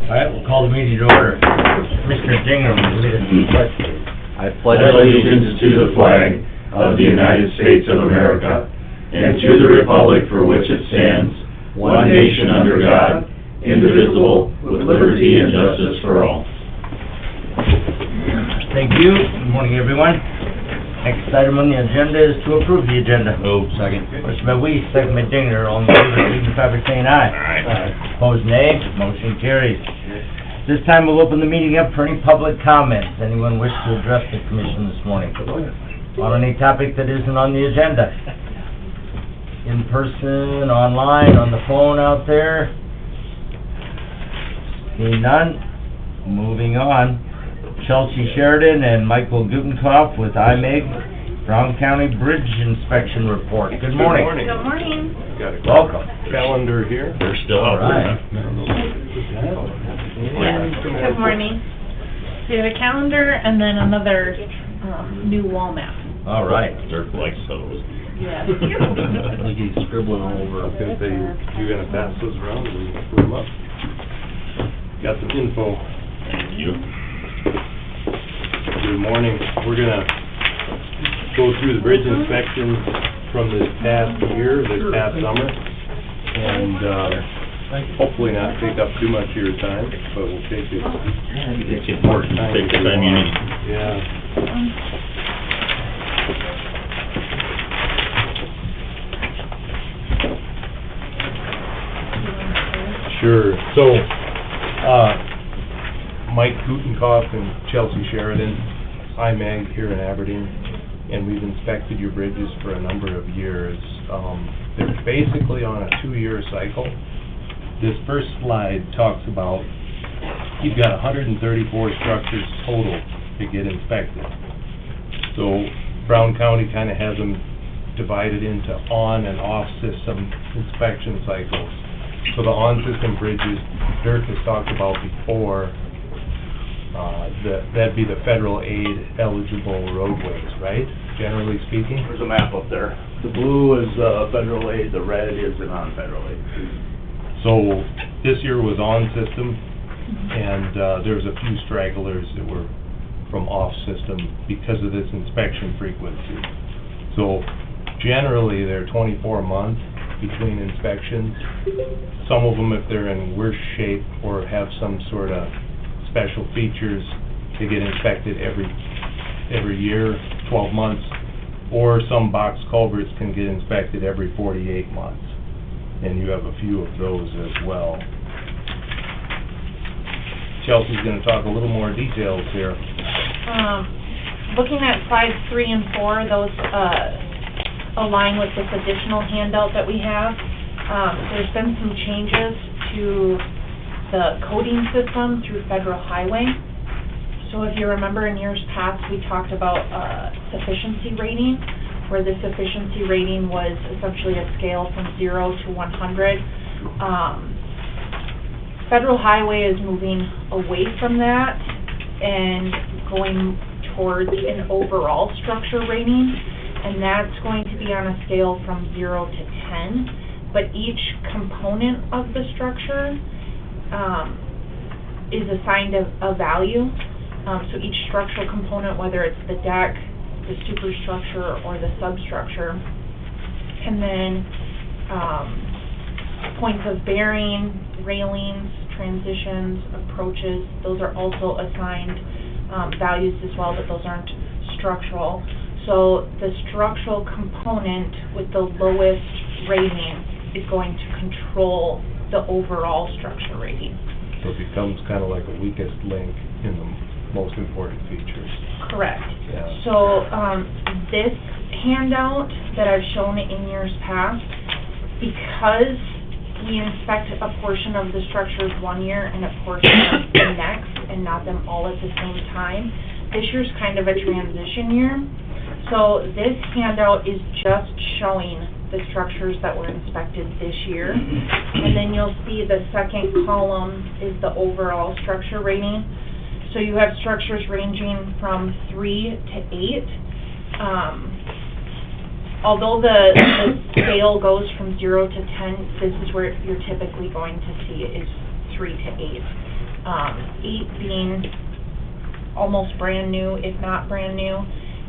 All right, we'll call the meeting to order. Commissioner Dinger, will you lead us in the pledge? I pledge allegiance to the flag of the United States of America and to the republic for which it stands, one nation under God, indivisible, with liberty and justice for all. Thank you. Good morning, everyone. Next item on the agenda is to approve the agenda. Second. Motion by Weiss, second by Dinger. All in favor, signify by saying aye. Aye. Opposed, nay. Motion carries. This time we'll open the meeting up for any public comments. Anyone wish to address the commission this morning on any topic that isn't on the agenda? In person, online, on the phone out there? Seeing none, moving on. Chelsea Sheridan and Michael Gutenkopf with IMEG, Brown County Bridge Inspection Report. Good morning. Good morning. Got a Welcome. calendar here. They're still All out right. Yes, good morning. We have a calendar and then another new wall map. All right. They're like so. Yes. Like he's scribbling all over. I was gonna say, you're gonna pass those around and put them up. Got some info. Thank you. Good morning. We're gonna go through the bridge inspections from this past year, this past summer, and hopefully not take up too much of your time, but we'll take it. It's important to take the time you need. Yeah. Sure. So, Mike Gutenkopf and Chelsea Sheridan, IMEG here in Aberdeen, and we've inspected your bridges for a number of years. They're basically on a 2-year cycle. This first slide talks about, you've got 134 structures total to get inspected. So Brown County kind of has them divided into on and off system inspection cycles. So the on-system bridges, Dirk has talked about before, that'd be the federal aid eligible roadways, right? Generally speaking? There's a map up there. The blue is federal aid, the red is the non-federal aid. So this year was on-system, and there was a few stragglers that were from off-system because of this inspection frequency. So generally, they're 24 months between inspections. Some of them, if they're in worse shape or have some sort of special features, they get inspected every year, 12 months, or some box culverts can get inspected every 48 months, and you have a few of those as well. Chelsea's going to talk a little more details here. Looking at slides 3 and 4, those align with this additional handout that we have. There's been some changes to the coding system through Federal Highway. So if you remember in years past, we talked about sufficiency rating, where the sufficiency rating was essentially a scale from 0 to 100. Federal Highway is moving away from that and going towards an overall structure rating, and that's going to be on a scale from 0 to 10, but each component of the structure is assigned a value. So each structural component, whether it's the deck, the superstructure, or the substructure, and then points of bearing, railings, transitions, approaches, those are also assigned values as well, but those aren't structural. So the structural component with the lowest rating is going to control the overall structure rating. So it becomes kind of like a weakest link in the most important features. Correct. Yeah. So this handout that I've shown in years past, because we inspect a portion of the structures 1 year and a portion of the next, and not them all at the same time, this year's kind of a transition year. So this handout is just showing the structures that were inspected this year. And then you'll see the second column is the overall structure rating. So you have structures ranging from 3 to 8. Although the scale goes from 0 to 10, this is where you're typically going to see it is 3 to 8 being almost brand new, if not brand new,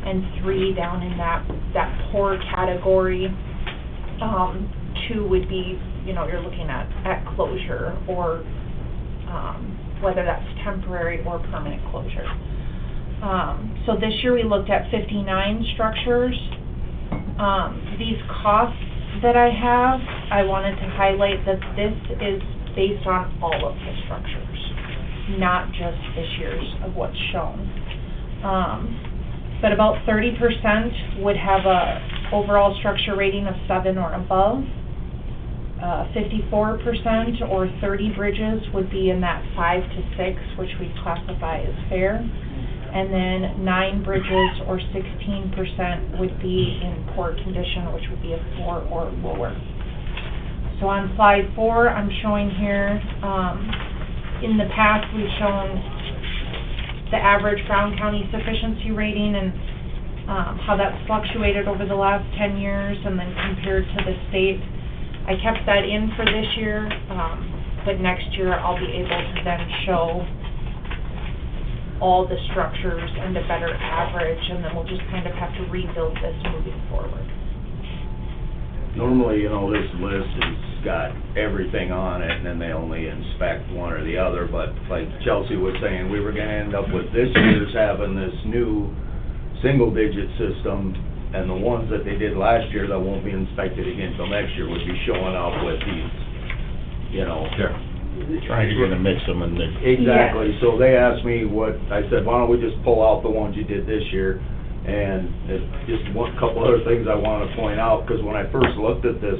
and 3 down in that poor category. 2 would be, you know, you're looking at closure, or whether that's temporary or permanent closure. So this year we looked at 59 structures. These costs that I have, I wanted to highlight that this is based on all of the structures, not just this year's of what's shown. But about 30% would have a overall structure rating of 7 or above. 54% or 30 bridges would be in that 5 to 6, which we classify as fair. And then 9 bridges or 16% would be in poor condition, which would be a 4 or lower. So on slide 4, I'm showing here, in the past we've shown the average Brown County sufficiency rating and how that's fluctuated over the last 10 years and then compared to the state. I kept that in for this year, but next year I'll be able to then show all the structures and a better average, and then we'll just kind of have to rebuild this moving forward. Normally, you know, this list has got everything on it, and then they only inspect one or the other, but like Chelsea was saying, we were gonna end up with this year's having this new single-digit system, and the ones that they did last year that won't be inspected again until next year would be showing up with these, you know. Sure. Trying to mix them and then. Exactly, so they asked me I said, why don't we just pull out the ones you did this year? And just one couple other things I want to point out, because when I first looked at this,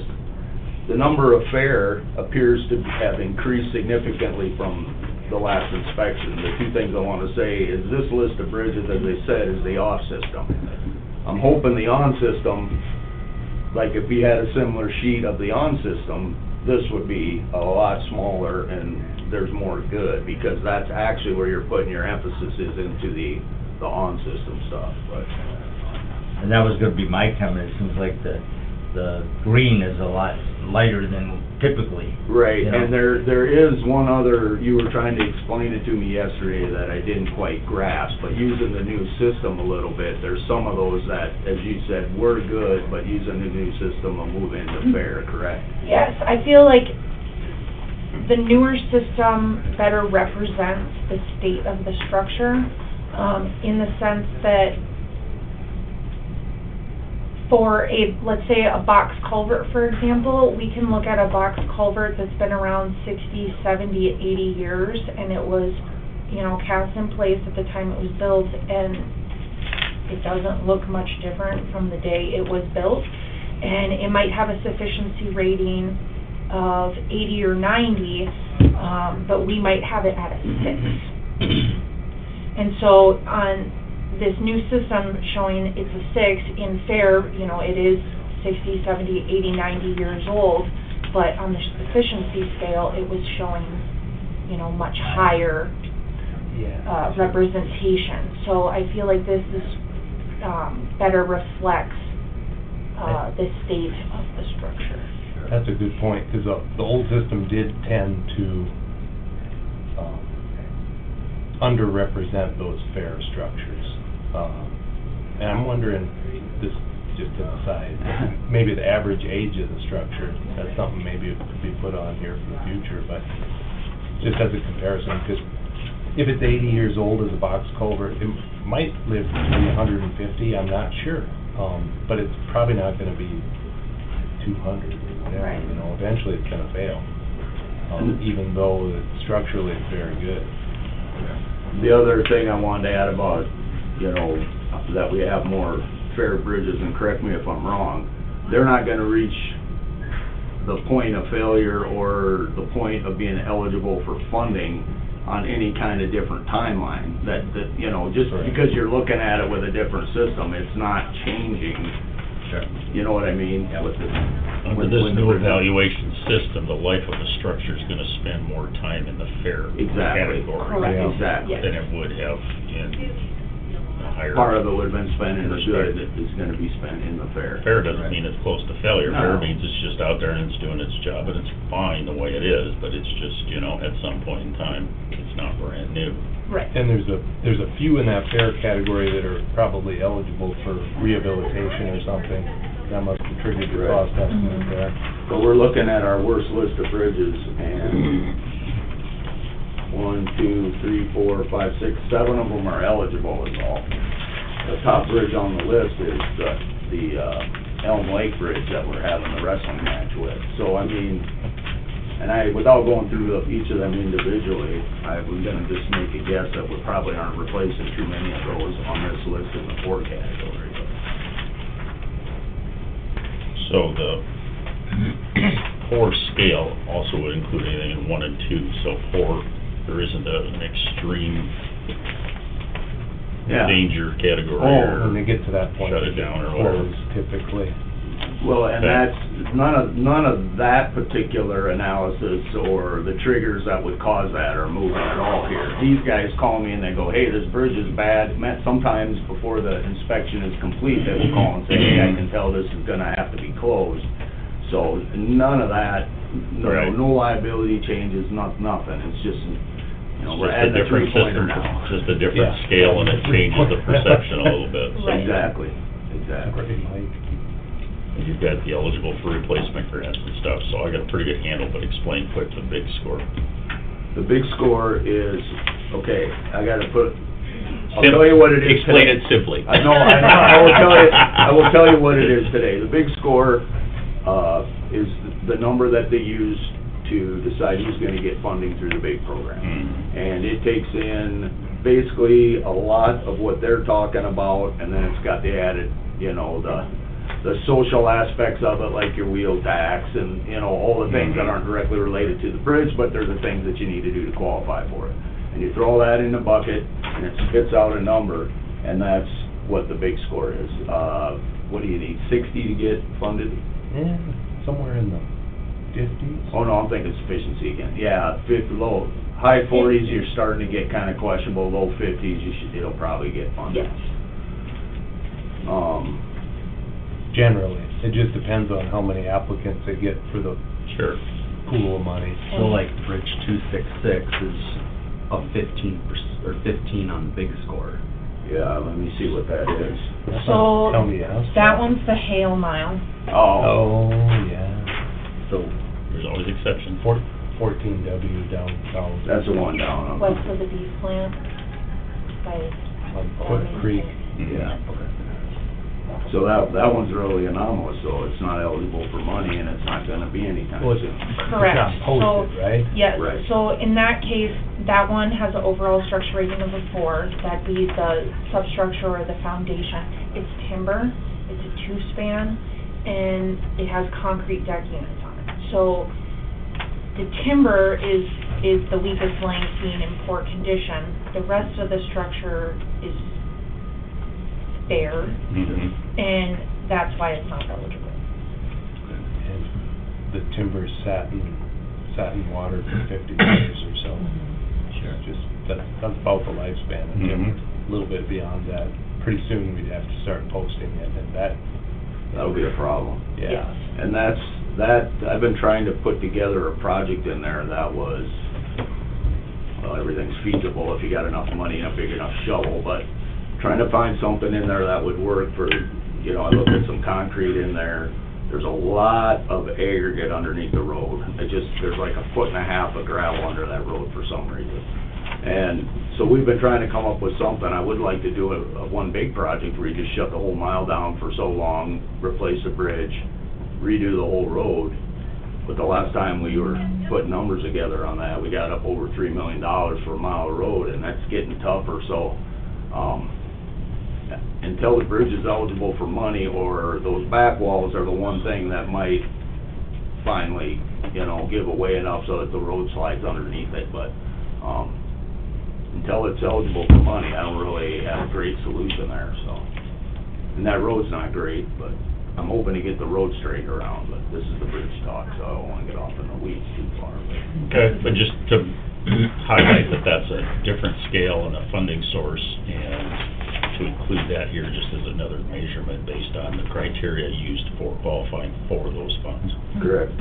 the number of fair appears to have increased significantly from the last inspection. The two things I want to say is this list of bridges, as they said, is the off system. I'm hoping the on system, like if we had a similar sheet of the on system, this would be a lot smaller and there's more good, because that's actually where you're putting your emphasis is into the on system stuff. But And that was gonna be my comment. It seems like the green is a lot lighter than typically. right, You know? and there is one other, you were trying to explain it to me yesterday that I didn't quite grasp, but using the new system a little bit, there's some of those that, as you said, were good, but using the new system will move into fair, correct? Yes, I feel like the newer system better represents the state of the structure, in the sense that for let's say a box culvert, for example, we can look at a box culvert that's been around 60, 70, 80 years, and it was, you know, cast in place at the time it was built, and it doesn't look much different from the day it was built. And it might have a sufficiency rating of 80 or 90, but we might have it at a 6. And so on this new system showing it's a 6, in fair, you know, it is 60, 70, 80, 90 years old, but on the sufficiency scale, it was showing, you know, much higher representation. So I feel like this is better reflects the state of the structure. That's a good point, because the old system did tend to underrepresent those fair structures. And I'm wondering, this just an aside, maybe the average age of the structure, that's something maybe could be put on here for the future, but just as a comparison, because if it's 80 years old as a box culvert, it might live to be 150, I'm not sure. But it's probably not gonna be 200 or whatever, Right. you know, eventually it's gonna fail. Even though structurally it's very good. The other thing I wanted to add about, you know, that we have more fair bridges, and correct me if I'm wrong, they're not gonna reach the point of failure or the point of being eligible for funding on any kind of different timeline. That, you know, just Right. because you're looking at it with a different system, it's not changing. Sure. You know what I mean? With the, Under when- this when new we're- evaluation system, the life of the structure is gonna spend more time in the fair Exactly. category Correct. Exactly. Yes. than it would have in the higher. part of it would've been spent in the good that is gonna be spent in the fair. Fair doesn't mean it's close to failure. Fair No. means it's just out there and it's doing its job, and it's fine the way it is, but it's just, you know, at some point in time, it's not brand new. Right. And there's a few in that fair category that are probably eligible for rehabilitation or something. That must have triggered your Right. cost estimate Mhm. there. But we're looking at our worst list of bridges, and 1, 2, 3, 4, 5, 6, 7 of them are eligible is all. The top bridge on the list is the Elm Lake Bridge that we're having the wrestling match with. So, I mean, and without going through each of them individually, I was gonna just make a guess that we probably aren't replacing too many of those on this list in the 4 category. So the 4 scale also would include anything in 1 and 2, so 4, there isn't an extreme Yeah. danger category Oh, When they or, get to that point, Shut they it get down or whatever. closed typically. Well, and Okay. that's, none of that particular analysis or the triggers that would cause that are moving at all here. These guys call me and they go, hey, this bridge is bad. Sometimes before the inspection is complete, they will call and say, hey, I can tell this is gonna have to be closed. So none of that, Right. no liability changes, nothing. It's just, you know, we're Just a adding a different three-pointer system, now. just a different Yeah. scale, and it changes the perception a little bit. So Right. Exactly, exactly. Great, Mike. you've got the eligible for replacement grants and stuff, so I got a pretty good handle, but explain quick the big score. The big score is, okay, I gotta put, I'll tell you what it is Explain today. it simply. I know, I will tell you what it is today. The big score, is the number that they use to decide who's gonna get funding through the big program. Mm. And it takes in basically a lot of what they're talking about, and then it's got the added, you know, the social aspects of it, like your wheel tax and, you know, all the things that aren't directly related to the bridge, but they're the things that you need to do to qualify for it. And you throw that in the bucket, and it spits out a number, and that's what the big score is. What do you need, 60 to get funded? Yeah, somewhere in the 50s. Oh, no, I'm thinking sufficiency again. Yeah, high 40s, you're starting to get kinda questionable, low 50s, it'll probably get funded. Yes. Generally, it just depends on how many applicants they get for the Sure. pool of money. So like Bridge 266 is a 15 on the big score. Yeah, let me see what that is. That's So, on county asphalt. That one's the Hale Mile. Oh, Oh, yeah. So There's always exceptions. 14W down south. that's the one down on. West of the beef plant by On Foot Creek. Yeah. So that one's really anomalous, so it's not eligible for money, and it's not gonna be anytime Well, soon. Correct. It's not posted, right? Yes, Right. so in that case, that one has an overall structure rating of a 4. That'd be the substructure or the foundation. It's timber, it's a 2-span, and it has concrete deck units on it. So the timber is the weakest link, being in poor condition. The rest of the structure is fair, Mhm. and that's why it's not eligible. And the timber's sat in water for 50 years or so. Sure. Just, that's about the lifespan of timber. A little bit beyond that. Pretty soon we'd have to start posting it, and That'll be a problem. yeah. Yes. And I've been trying to put together a project in there that was, well, everything's feasible if you got enough money and a big enough shovel, but trying to find something in there that would work for, you know, I looked at some concrete in there. There's a lot of aggregate underneath the road. There's like 1.5 foot of gravel under that road for some reason. And so we've been trying to come up with something. I would like to do a one big project where you just shut the whole mile down for so long, replace the bridge, redo the whole road. But the last time we were putting numbers together on that, we got up over $3 million for a mile of road, and that's getting tougher, so, until the bridge is eligible for money, or those back walls are the one thing that might finally, you know, give away enough so that the road slides underneath it, but, until it's eligible for money, I don't really have a great solution there, so. And that road's not great, but I'm hoping to get the road straightened around, but this is the bridge talk, so I don't wanna get off in the weeds too far, but. Okay, but just to highlight that that's a different scale and a funding source, and to include that here just as another measurement based on the criteria used for qualifying for those funds. Correct.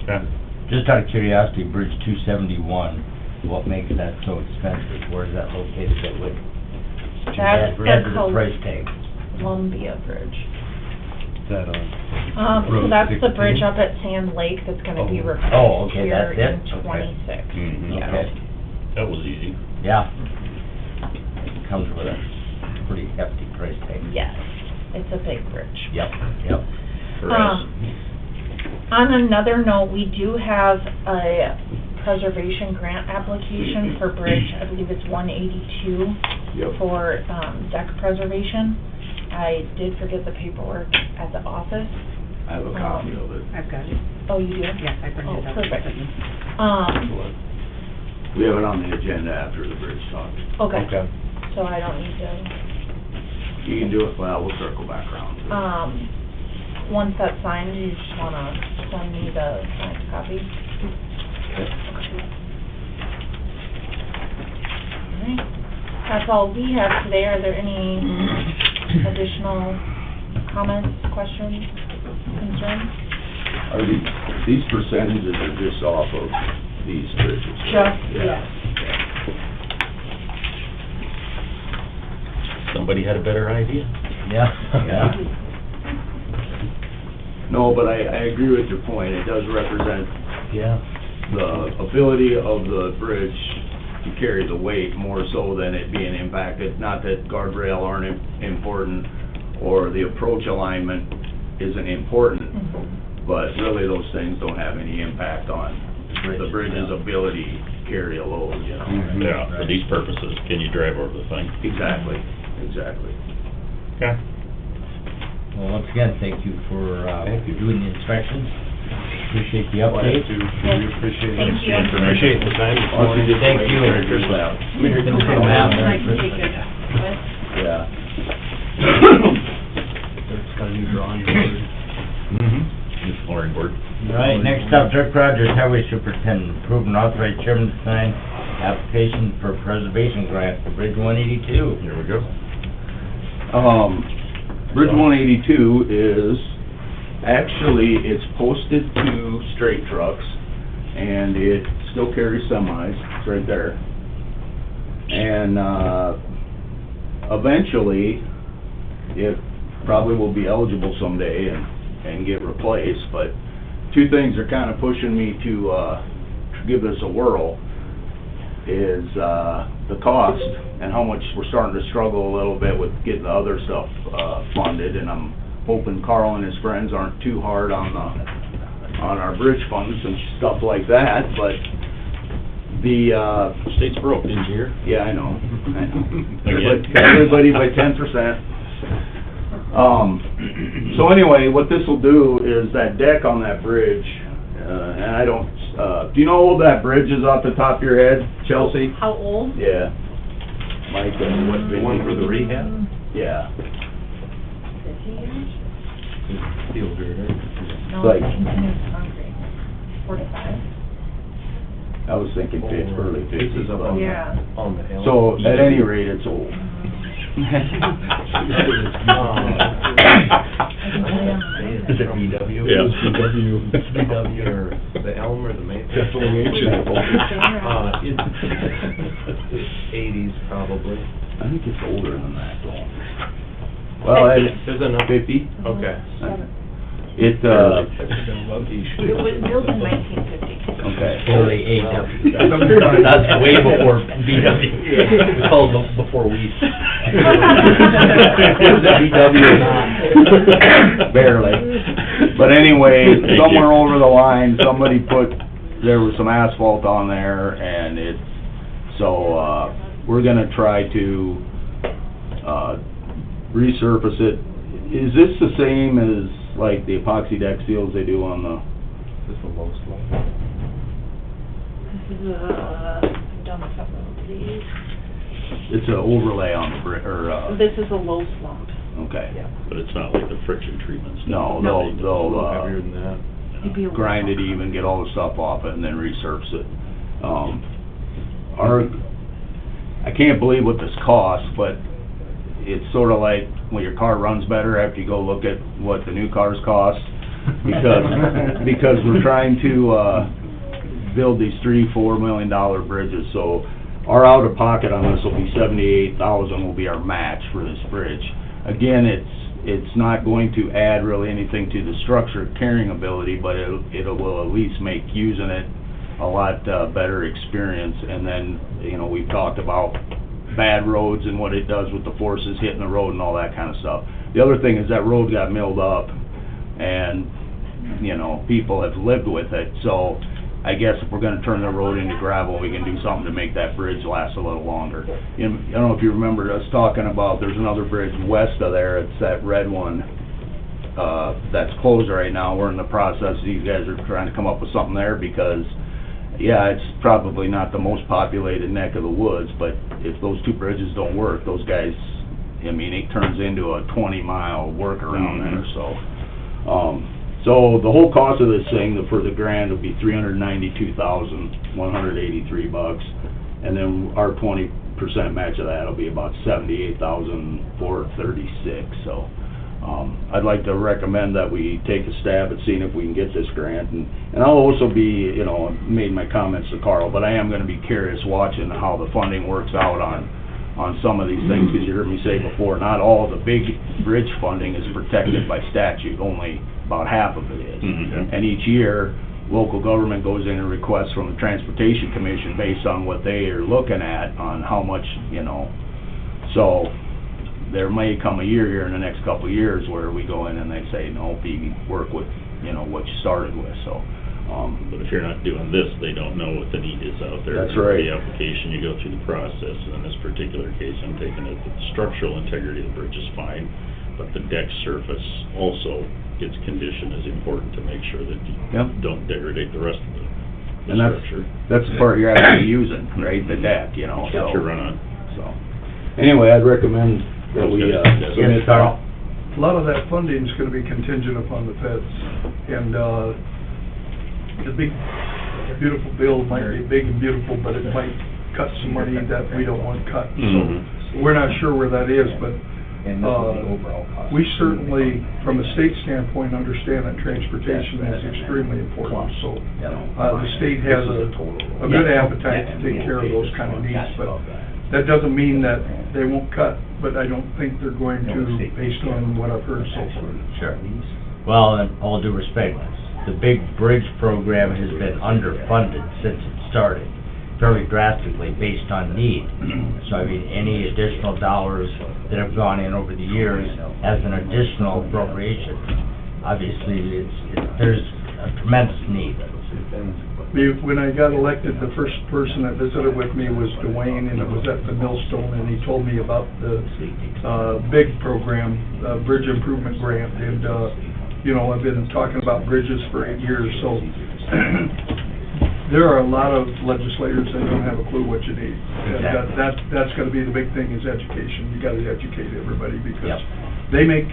Okay. Just out of curiosity, Bridge 271, what makes that so expensive? Where is that located that would add to the price tag? Columbia Bridge. Is that on? So Road that's the 16? bridge up at Sand Lake that's gonna be Oh. replaced Oh, okay, here that's it? in Okay. 26. Mhm. Yeah. Okay. That was easy. Yeah. Comes with a pretty hefty price tag. Yes, it's a big bridge. Yep, yep. For us. On another note, we do have a preservation grant application for bridge, I believe it's 182, Yep. for deck preservation. I did forget the paperwork at the office. I have a copy of it. I've got it. Oh, you do? Yeah, I printed it Oh, out. perfect. Mhm. We have it on the agenda after the bridge talk. Okay, so I don't need to, You can do it, well, we'll circle back around. to it. once that's signed, you just wanna send me the signed copy? Alright, that's all we have today. Are there any additional comments, questions, concerns? Are these percentages are just off of these bridges? right? Just, Yeah. yes. Somebody had a better idea. Yeah, yeah. No, but I agree with your point. It does represent Yeah. the ability of the bridge to carry the weight more so than it being impacted. Not that guardrail aren't important or the approach alignment isn't important, Mhm. but really those things don't have any impact on the bridge's ability to carry a load, you know? Mhm. Yeah, for these purposes, can you drive over the thing? Exactly, exactly. Okay. Well, once again, thank you for, Thank you. doing the inspections. Appreciate the update. We appreciate Thank it. you. Appreciate the time this morning. Thank you. Merry Christmas. Merry Christmas. Merry Christmas. Yeah. It's got a new drawing board. Mm-hmm. New flooring board. All right, next up, Dirk Rogers, Highway Superintendent, approve and authorize chairman to sign application for preservation grant for Bridge 182. Here we go. Bridge 182 is, actually, it's posted to straight trucks, and it still carries semis, it's right there. And, eventually, it probably will be eligible someday and get replaced, but two things are kinda pushing me to give this a whirl, is, the cost and how much we're starting to struggle a little bit with getting the other stuff, funded, and I'm hoping Carl and his friends aren't too hard on our bridge funds and stuff like that, but the, State's broke, didn't you hear? yeah, I know. Again. Everybody by 10%. So anyway, what this will do is that deck on that bridge, and I don't, do you know how old that bridge is off the top of your head, Chelsea? How old? Yeah. Mike, what, The one for the rehab? yeah. 50 years? Steel girder. No, Like- it's continuous concrete. 4 to 5? I was thinking early This fifties, is up but, on Yeah. on the hill. so at any rate, it's old. Is it VW? Yeah. It's VW or the Elm or the Maple? Definitely ancient. It's 80s probably. I think it's older than that, though. Well, There's enough. 50? Okay. It, It was built in 1950. okay. Early AW. That's way before VW. We called them before we. Barely. But anyway, Thank you. somewhere over the line, somebody there was some asphalt on there, and so, we're gonna try to, resurface it. Is this the same as, like, the epoxy deck seals they do on the, This is the lowest one. This is I've done a couple of these. it's an overlay on the brick, or, This is a low slump. okay. Yeah. But it's not like the friction treatments. No, No. they'll, Heavier than that. It'd be a low grind it slump. even, get all the stuff off it, and then resurface it. I can't believe what this costs, but it's sort of like when your car runs better after you go look at what the new cars cost. Because we're trying to, build these $3-4 million bridges, so our out-of-pocket on this will be $78,000 will be our match for this bridge. Again, it's not going to add really anything to the structure carrying ability, but it will at least make using it a lot better experience. And then, you know, we've talked about bad roads and what it does with the forces hitting the road and all that kind of stuff. The other thing is that road got milled up, and, you know, people have lived with it, so I guess if we're gonna turn the road into gravel, we can do something to make that bridge last a little longer. I don't know if you remember us talking about, there's another bridge west of there, it's that red one, that's closed right now. We're in the process, these guys are trying to come up with something there, because, yeah, it's probably not the most populated neck of the woods, but if those two bridges don't work, those guys, I mean, it turns into a 20-mile workaround there, so. So the whole cost of this thing, for the grant, will be $392,183, and then our 20% match of that will be about $78,436. So I'd like to recommend that we take a stab at seeing if we can get this grant, and I'll also be, you know, made my comments to Carl, but I am going to be curious watching how the funding works out on some of these things, because you heard me say before, not all of the big bridge funding is protected by statute, only about half of it is. And each year, local government goes in and requests from the Transportation Commission based on what they are looking at on how much, you know. So there may come a year here in the next couple of years where we go in and they say, no, you work with, you know, what you started with, so. But if you're not doing this, they don't know what the need is out there. That's right. The application, you go through the process, and in this particular case, I'm taking it that the structural integrity of the bridge is fine, but the deck surface also, its condition is important to make sure that you don't degrade the rest of the structure. That's the part you're actually using, right, the deck, you know, so. What you run on. So, anyway, I'd recommend that we, submit Carl. A lot of that funding is gonna be contingent upon the feds, and, the big, beautiful bill might be big and beautiful, but it might cut some money that we don't want cut. So, we're not sure where that is, but, we certainly, from a state standpoint, understand that transportation is extremely important. So, the state has a good appetite to take care of those kind of needs, but that doesn't mean that they won't cut, but I don't think they're going to, based on what I've heard so far. Sure. Well, in all due respect, the big bridge program has been underfunded since it started, fairly drastically based on need. So, I mean, any additional dollars that have gone in over the years as an additional appropriation, obviously, there's a tremendous need. When I got elected, the first person that visited with me was Dwayne, and it was at the Millstone, and he told me about the big program, Bridge Improvement Grant, and you know, I've been talking about bridges for 8 years, so there are a lot of legislators that don't have a clue what you need. Exactly. That's gonna be the big thing, is education. You gotta educate everybody, because they make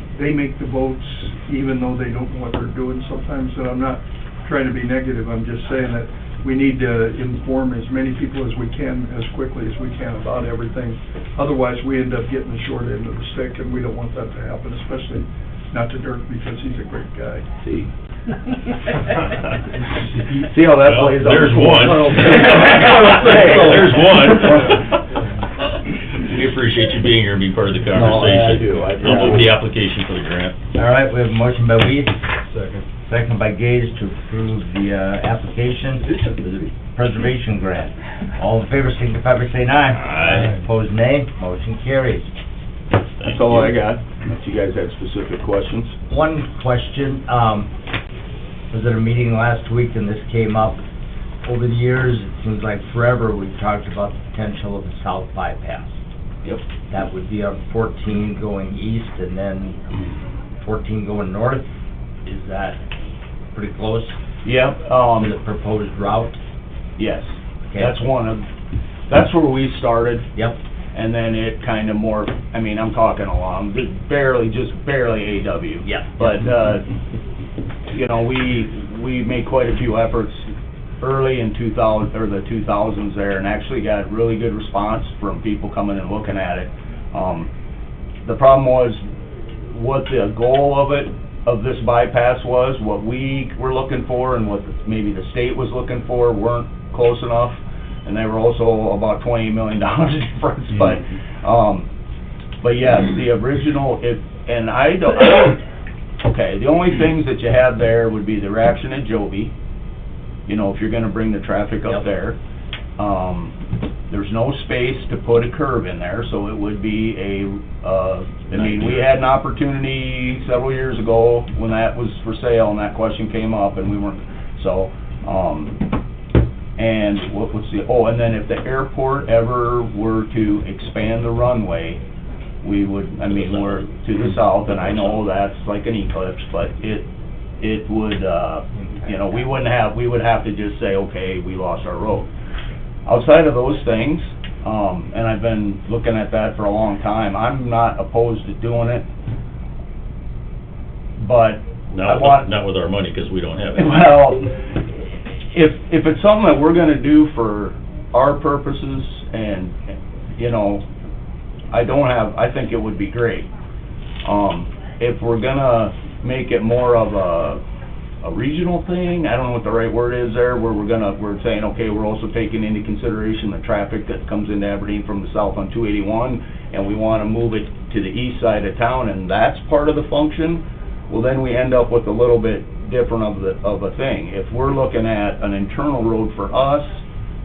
the votes even though they don't know what they're doing sometimes, and I'm not trying to be negative, I'm just saying that we need to inform as many people as we can, as quickly as we can, about everything. Otherwise, we end up getting the short end of the stick, and we don't want that to happen, especially not to Dirk, because he's a great guy. See? See how that plays out? There's one. There's one. We appreciate you being here and being part of the conversation. I do. I'll move the application for the grant. All right, we have a motion by Weed. Second by Gage to approve the application for the preservation grant. All in favor, signify by saying aye. Aye. Opposed, nay. Motion carries. That's all I got, unless you guys had specific questions. One question, was at a meeting last week and this came up. Over the years, it seems like forever, we've talked about the potential of the south bypass. Yep. That would be on 14 going east and then 14 going north. Is that pretty close Yep, to the proposed route? yes. Okay. That's where we started, Yep, and then it kind of morphed, I mean, I'm talking along, just barely AW. yep. But, you know, we made quite a few efforts early in 2000, or the 2000s there, and actually got really good response from people coming and looking at it. the problem was, what the goal of it, of this bypass was, what we were looking for and what maybe the state was looking for weren't close enough, and they were also about $20 million difference, but yeah, the original, and I don't, okay, the only things that you have there would be the reaction at Joby, you know, if you're gonna bring the traffic up there. There's no space to put a curve in there, so it would be I mean, we had an opportunity several years ago when that was for sale and that question came up and we weren't, so, and what was the, and then if the airport ever were to expand the runway, we would, I mean, we're to the south, and I know that's like an eclipse, but it would, you know, we would have to just say, okay, we lost our road. Outside of those things, and I've been looking at that for a long time, I'm not opposed to doing it, but Not with our money, because we don't have it. well, if it's something that we're gonna do for our purposes, and, you know, I think it would be great. If we're gonna make it more of a regional thing, I don't know what the right word is there, where we're saying, okay, we're also taking into consideration the traffic that comes into Aberdeen from the south on 281, and we wanna move it to the east side of town, and that's part of the function, well, then we end up with a little bit different of a thing. If we're looking at an internal road for us,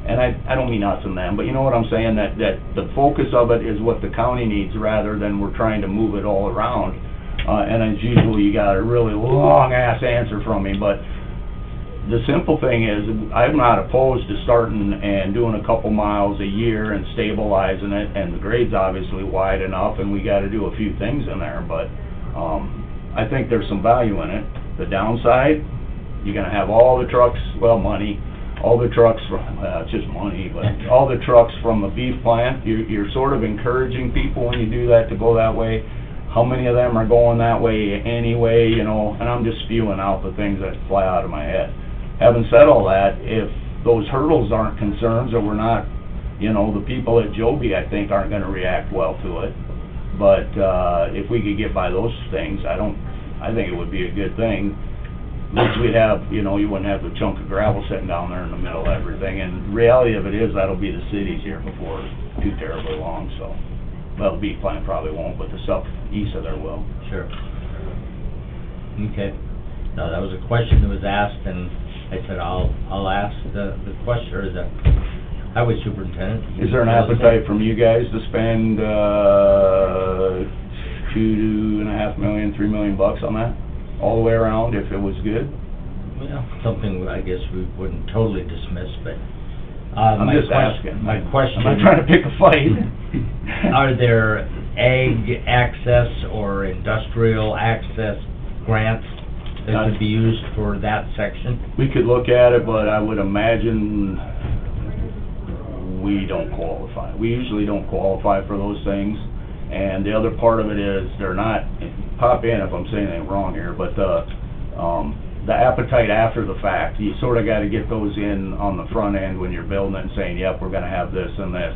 and I don't mean us and them, but you know what I'm saying, that the focus of it is what the county needs rather than we're trying to move it all around. And as usual, you got a really long-ass answer from me, but the simple thing is, I'm not opposed to starting and doing a couple miles a year and stabilizing it, and the grade's obviously wide enough, and we gotta do a few things in there, but, I think there's some value in it. The downside, you're gonna have all the trucks, well, money, all the trucks from, it's just money, but all the trucks from a beef plant, you're sort of encouraging people when you do that to go that way. How many of them are going that way anyway, you know, and I'm just spewing out the things that fly out of my head. Having said all that, if those hurdles aren't concerns, or we're not, you know, the people at Joby, I think, aren't gonna react well to it. But, if we could get by those things, I think it would be a good thing. At least we'd have, you know, you wouldn't have the chunk of gravel sitting down there in the middle of everything, and the reality of it is, that'll be the cities here before too terribly long, so. Well, the beef plant probably won't, but the south east of there will. Sure. Okay. No, that was a question that was asked, and I said, I'll ask the question, or the highway superintendent. Is there an appetite from you guys to spend, $2.5 million, $3 million on that, all the way around, if it was good? Well, something I guess we wouldn't totally dismiss, but, I'm just asking. My question. I'm not trying to pick a fight. Are there ag access or industrial access grants that could be used for that section? We could look at it, but I would imagine we don't qualify. We usually don't qualify for those things. And the other part of it is, they're not, pop in if I'm saying anything wrong here, but the appetite after the fact, you sort of got to get those in on the front end when you're building it and saying, yep, we're going to have this and this.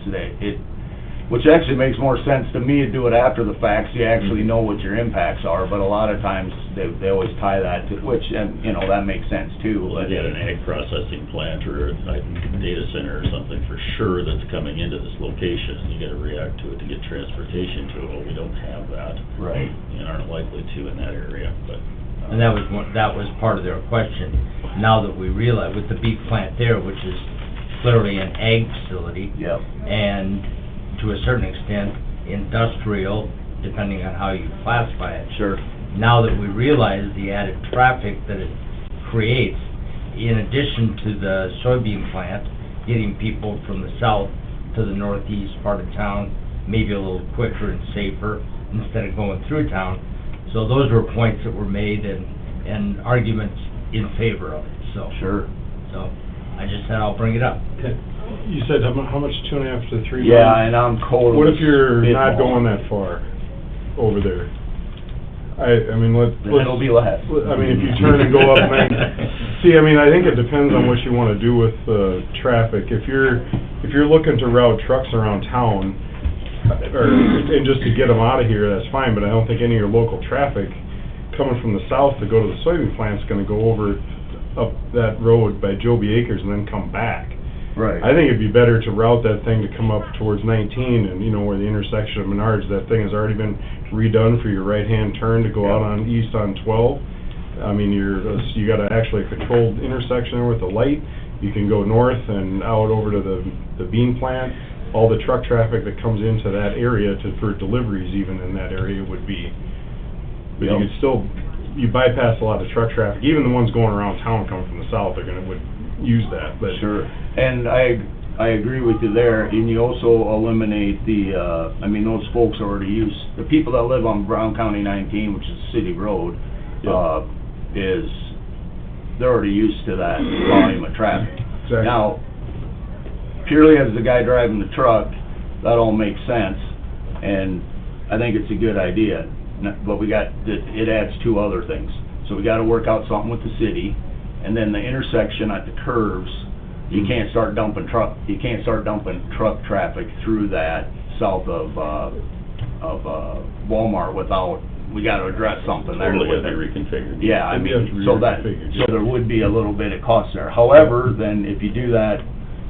Which actually makes more sense to me to do it after the fact, so you actually know what your impacts are, but a lot of times they always tie that to, which, and you know, that makes sense too. Well, if you had an ag processing plant or a data center or something for sure that's coming into this location, you gotta react to it to get transportation to it. Well, we don't have that. Right. And aren't likely to in that area, but. And that was part of their question. Now that we realize, with the beef plant there, which is clearly an ag facility. Yep. And to a certain extent, industrial, depending on how you classify it. Sure. Now that we realize the added traffic that it creates, in addition to the soybean plant, getting people from the south to the northeast part of town, maybe a little quicker and safer, instead of going through town. So those were points that were made and arguments in favor of it, so. Sure. So, I just said I'll bring it up. You said how much, 2.5 to 3 Yeah, miles? and I'm totally. What if you're not spitballing. going that far over there? I mean, let's. It'll be less. I mean, if you turn and go up, and see, I mean, I think it depends on what you want to do with traffic. If you're looking to route trucks around town, and just to get them out of here, that's fine, but I don't think any of your local traffic coming from the south to go to the soybean plant's gonna go over up that road by Joby Acres and then come back. Right. I think it'd be better to route that thing to come up towards 19 and, you know, where the intersection of Menards, that thing has already been redone for your right-hand turn to go out on east on 12. I mean, you got actually a controlled intersection there with a light. You can go north and out over to the bean plant. All the truck traffic that comes into that area for deliveries even in that area would be, but you could still, you bypass a lot of truck traffic. Even the ones going around town coming from the south would use that, but. Sure, and I agree with you there, and you also eliminate those folks already use, the people that live on Brown County 19, which is a city road, they're already used to that volume of traffic. Exactly. Now, purely as the guy driving the truck, that all makes sense, and I think it's a good idea, but it adds two other things. So we gotta work out something with the city, and then the intersection at the curves, you can't start dumping truck traffic through that south of Walmart without, we gotta address something there. Totally gotta be reconfigured. Yeah, I It'd have to mean, be so reconfigured, there would be a little bit of cost there. However, then if you do that,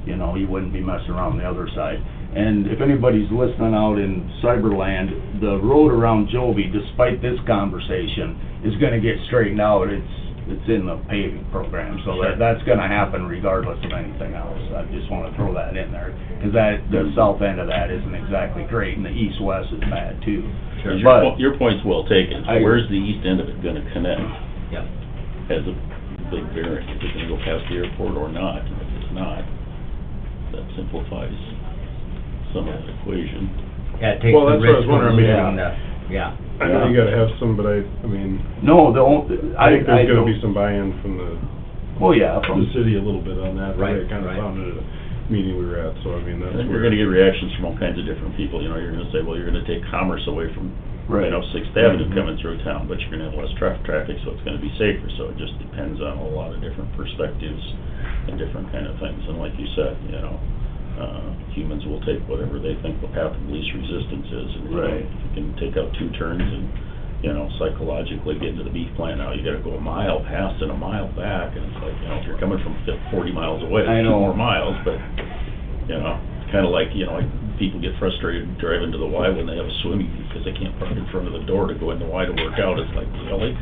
you know, you wouldn't be messing around the other side. And if anybody's listening out in Cyberland, the road around Joby, despite this conversation, is gonna get straightened out. It's in the paving program, so that's gonna happen regardless of anything else. I just wanna throw that in there, 'cause the south end of that isn't exactly great, and the east-west is bad too. Sure. But Your point's well taken. I- Where's the east end of it gonna connect? Yep. As a big variant, is it gonna go past the airport or not? And if it's not, that simplifies some of the equation. Yeah, it takes Well, the that's what I was risk of wondering, losing yeah. yeah. I know you gotta have some, but I mean, No, I think there's gonna don't- be some buy-in from Well, yeah, the city a little bit on that. the way Right, it kinda right. sounded at a meeting we were at, so I mean, I that's think where. we're gonna get reactions from all kinds of different people, you know, you're gonna say, well, you're gonna take commerce away from, Right. Sixth Avenue coming through town, but you're gonna have less traffic, so it's gonna be safer, so it just depends on a lot of different perspectives and different kind of things, and like you said, you know, humans will take whatever they think the path of least resistance is, and, you know, Right. if you can take out two turns and, you know, psychologically get into the beef plant now, you gotta go a mile past and a mile back, and it's like, you know, if you're coming from 40 miles away, I it's two know. more miles, but, you know, kinda like, you know, like people get frustrated driving to the Y when they have a swimming because they can't park in front of the door to go in the Y to work out, it's like, really?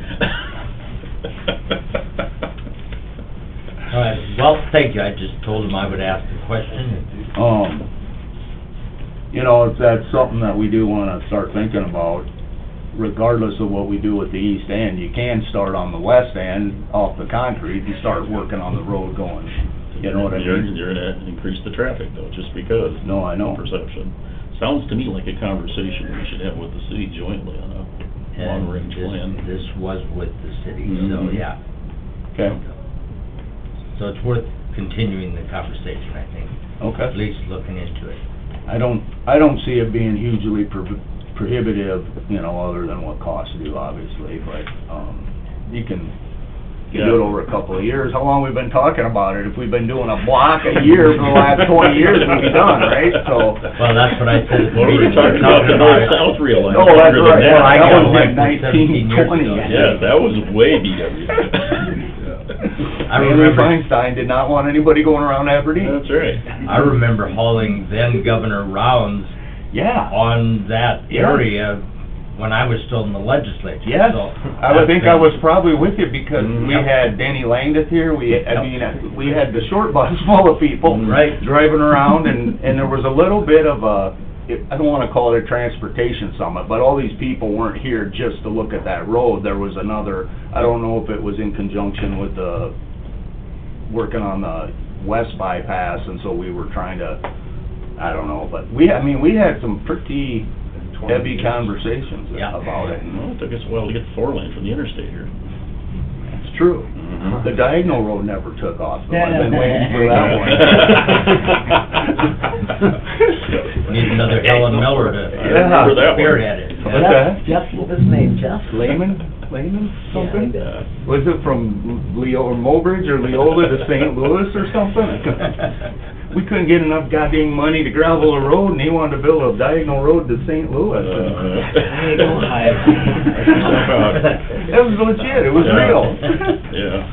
All right, well, thank you, I just told him I would ask the question. You know, if that's something that we do wanna start thinking about, regardless of what we do with the east end, you can start on the west end off the concrete and start working on the road going, you know what I mean? You're gonna increase the traffic though, just because. No, I know. Perception. Sounds to me like a conversation we should have with the city jointly on a long-range plan. This was with the city, so, Mhm. yeah. Okay, So it's worth continuing the conversation, I think, at okay. least looking into it. I don't see it being hugely prohibitive, you know, other than what costs do, obviously, but, you can do it over a couple of years. How long we been talking about it? If we've been doing a block a year for the last 20 years, we'll be done, right? So. Well, that's what I said at the Well, we were meeting. talking about the north-south realignment. No, that's longer than right. that. Well, I That got was like like 17 years 1920. ago. Yeah, that was way BW. I Henry remember, Feinstein did not want anybody going around Aberdeen. That's right. I remember hauling then Governor Rounds Yeah, on that Yeah. area when I was still in the legislature. yes. So I would think I that's was probably with you because we Yep. had Danny Langdon here, we had the short bus full of people. Right. Driving around and there was a little bit of I don't wanna call it a transportation summit, but all these people weren't here just to look at that road. There was another, I don't know if it was in conjunction with working on the west bypass, and so we were trying to, I don't know, but we had some pretty heavy conversations Yeah. about it. Well, it took us a while to get the 4-lane from the interstate here. It's true. Mhm. The diagonal road never took off, though. I've been waiting for that one. Need another Helen Miller to Yeah. Remember that one. spearhead it. What's that? Jeff, what was his name, Jeff? Lehman? Lehman, something? Was it from Leo, or Mobridge or Leola to St. Louis or something? We couldn't get enough goddamn money to gravel a road, and he wanted to build a diagonal road to St. Louis. Hey, don't hide. It was legit, it was real. Yeah.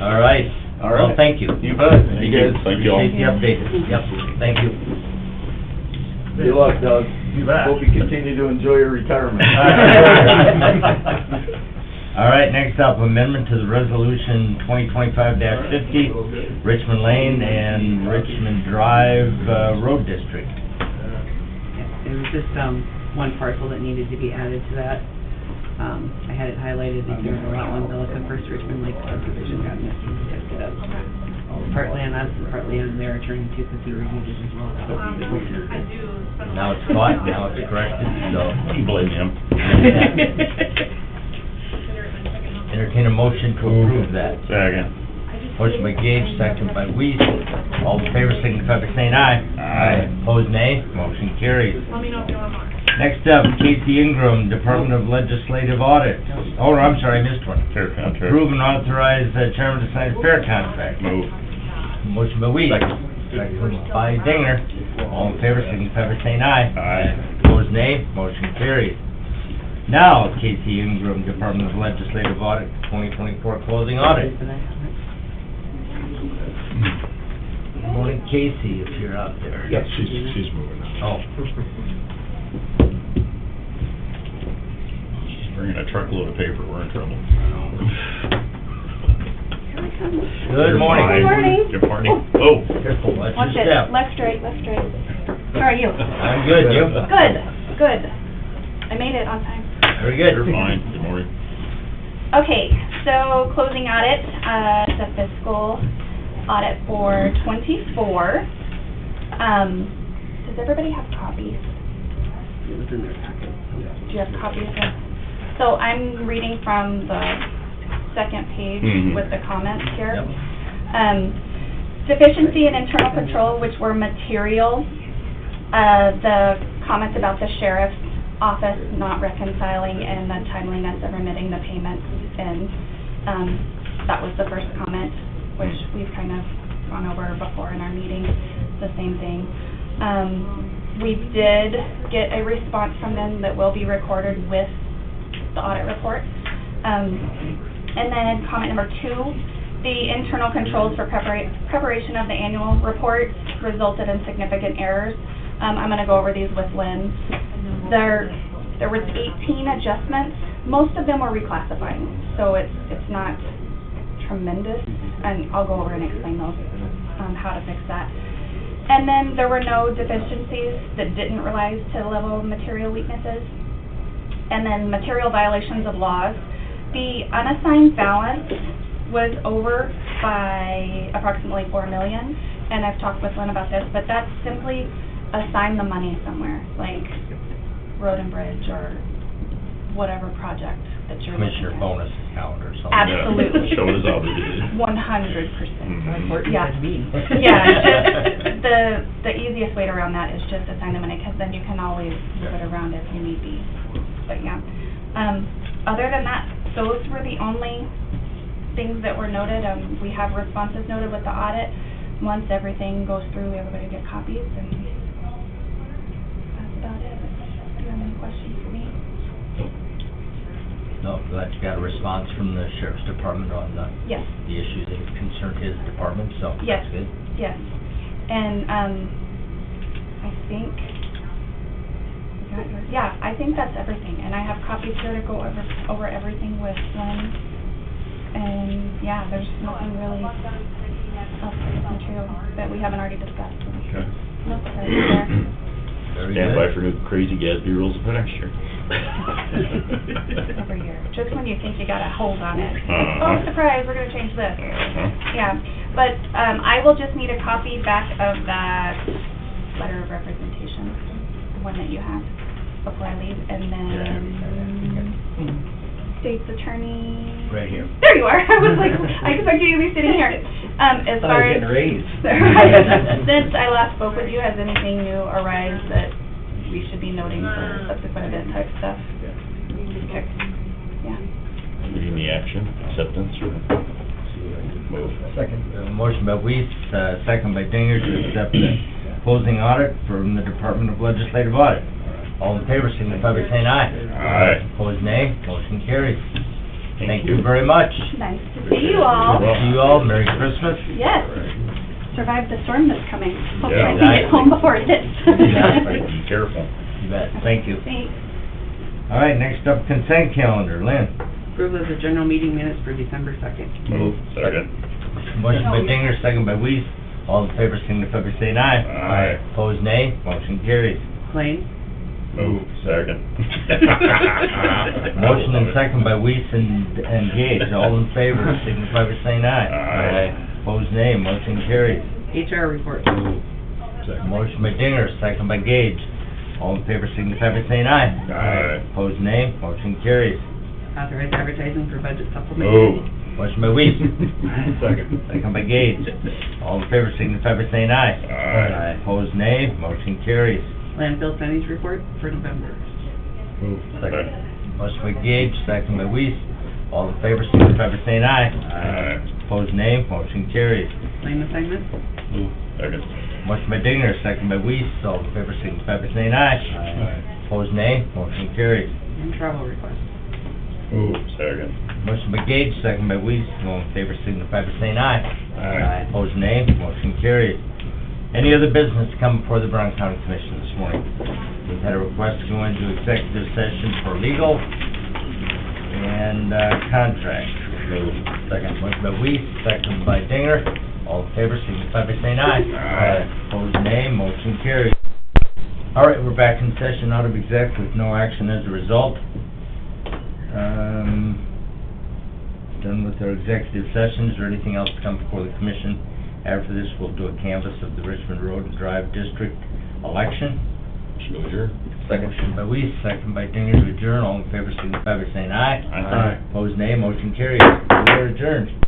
All right. All Well, right. thank you. You bet. Thank you. Thank you all. Appreciate the update. Yep, thank you. Good luck, Doug. You bet. Hope you continue to enjoy your retirement. All right, next up, amendment to the resolution 2025-50, Richmond Lane and Richmond Drive, Road District. It was just, one parcel that needed to be added to that. I had it highlighted in here, lot one, Billica, First Richmond Lake subdivision, got missing, picked it up. Partly on us and partly on their attorney too, because he reviewed it as well. Now it's caught, now it's corrected, so. Blame him. Entertain a motion to approve that. Second. Motion by Gage, second by Weiss. All in favor, signify by saying aye. Aye. Opposed, nay. Motion carries. Let me know if you want more. Next up, Casey Ingram, Department of Legislative Audit. Oh, I'm sorry, I missed one. Fair contract. Approve and authorize chairman to sign a fair contract. Move. Motion by Weiss. Second by Dinger. All in favor, signify by saying aye. Aye. Opposed, nay. Motion carries. Now, Casey Ingram, Department of Legislative Audit, 2024 closing audit. Good morning, Casey, if you're out there. Yeah, she's moving on. Oh. She's bringing a truckload of paper, we're in trouble. Good morning. Good morning. Good morning. Oh. Careful, watch Watch your it, step. left, straight, left, straight. How are you? I'm good, you? Good, good. I made it on time. Very good. You're fine. Good morning. Okay, so closing audit, the fiscal audit for '24. Does everybody have copies? It was in their packet. Do you have copies of? So I'm reading from the second page Mhm. with the comments here. Yep. Deficiency in internal control, which were material. The comments about the sheriff's office not reconciling and the timeliness of remitting the payments in. That was the first comment, which we've kind of gone over before in our meeting, the same thing. We did get a response from them that will be recorded with the audit report. And then comment number 2, the internal controls for preparation of the annual report resulted in significant errors. I'm going to go over these with Lynn. There was 18 adjustments. Most of them were reclassifying, so it's not tremendous, and I'll go over and explain those, how to fix that. And then there were no deficiencies that didn't rise to the level of material weaknesses. And then material violations of laws. The unassigned balance was over by approximately $4 million, and I've talked with Lynn about this, but that's simply assign the money somewhere, like road and bridge or whatever project that you're looking Commissioner at. bonus account or something. Absolutely. Yeah, show it as obligated. 100%. Mhm. Yeah. Yeah, just the easiest way around that is just assign the money, because then you can always move it around if you need be. But yeah, other than that, those were the only things that were noted. We have responses noted with the audit. Once everything goes through, everybody get copies, and that's about it. Do you have any questions for me? No, glad you got a response from the sheriff's department on the Yes. issues that concerned his department, so Yes. that's good. Yes, and, I think, I think that's everything, and I have copies here to go over everything with Lynn, and, yeah, there's nothing really else material that we haven't already discussed. Okay. No, that's there. Very Stand good. by for new crazy Gatsby rules for next year. Every year, just when you think you got a hold on it. Uh-huh. Oh, surprise, we're gonna change this. Uh-huh. Yeah, but, I will just need a copy back of that letter of representation, the one that you have before I leave, and then state's attorney. Right here. There you are. I was like, I expected you to be sitting here. As Thought far I was as getting raised. since I last spoke with you, has anything new arise that we should be noting for subsequent event type stuff? Okay. Yeah. Any action, acceptance, or? Move. Motion by Weiss, second by Dinger to accept the closing audit from the Department of Legislative Audit. All in favor, signify by saying aye. Aye. Opposed, nay. Motion carries. Thank you very much. Nice to see you all. See you all, Merry Christmas. Yes, survive the storm that's coming. Hopefully Yeah. I can get home before it hits. Be careful. You bet, thank you. Thanks. All right, next up, consent calendar, Lynn. Approval of the general meeting minutes for December 2nd. Move. Second. Motion by Dinger, second by Weiss. All in favor, signify by saying aye. Aye. Opposed, nay. Motion carries. Claims. Move. Second. Motion and second by Weiss and Gage. All in favor, signify by saying aye. Aye. Opposed, nay. Motion carries. HR report. Motion by Dinger, second by Gage. All in favor, signify by saying aye. Aye. Opposed, nay. Motion carries. Authorize advertising for budget supplement. Move. Motion by Weiss. Second. Second by Gage. All in favor, signify by saying aye. Aye. Opposed, nay. Motion carries. Landfill tonnage report for November. Move. Second. Motion by Gage, second by Weiss. All in favor, signify by saying aye. Aye. Opposed, nay. Motion carries. Claim assignment. Move. Second. Motion by Dinger, second by Weiss. All in favor, signify by saying aye. Aye. Opposed, nay. Motion carries. And travel request. Move. Second. Motion by Gage, second by Weiss. All in favor, signify by saying aye. Aye. Opposed, nay. Motion carries. Any other business to come before the Brown County Commission this morning? We've had a request to go into executive session for legal and contract. Move. Second. Motion by Weiss, second by Dinger. All in favor, signify by saying aye. Aye. Opposed, nay. Motion carries. All right, we're back in session out of exec with no action as a result. Done with our executive session. Is there anything else to come before the commission? After this, we'll do a canvass of the Richmond Road and Drive District election. Should we adjourn? Motion by Weiss, second by Dinger to adjourn. All in favor, signify by saying aye. Aye. Opposed, nay. Motion carries. We are adjourned.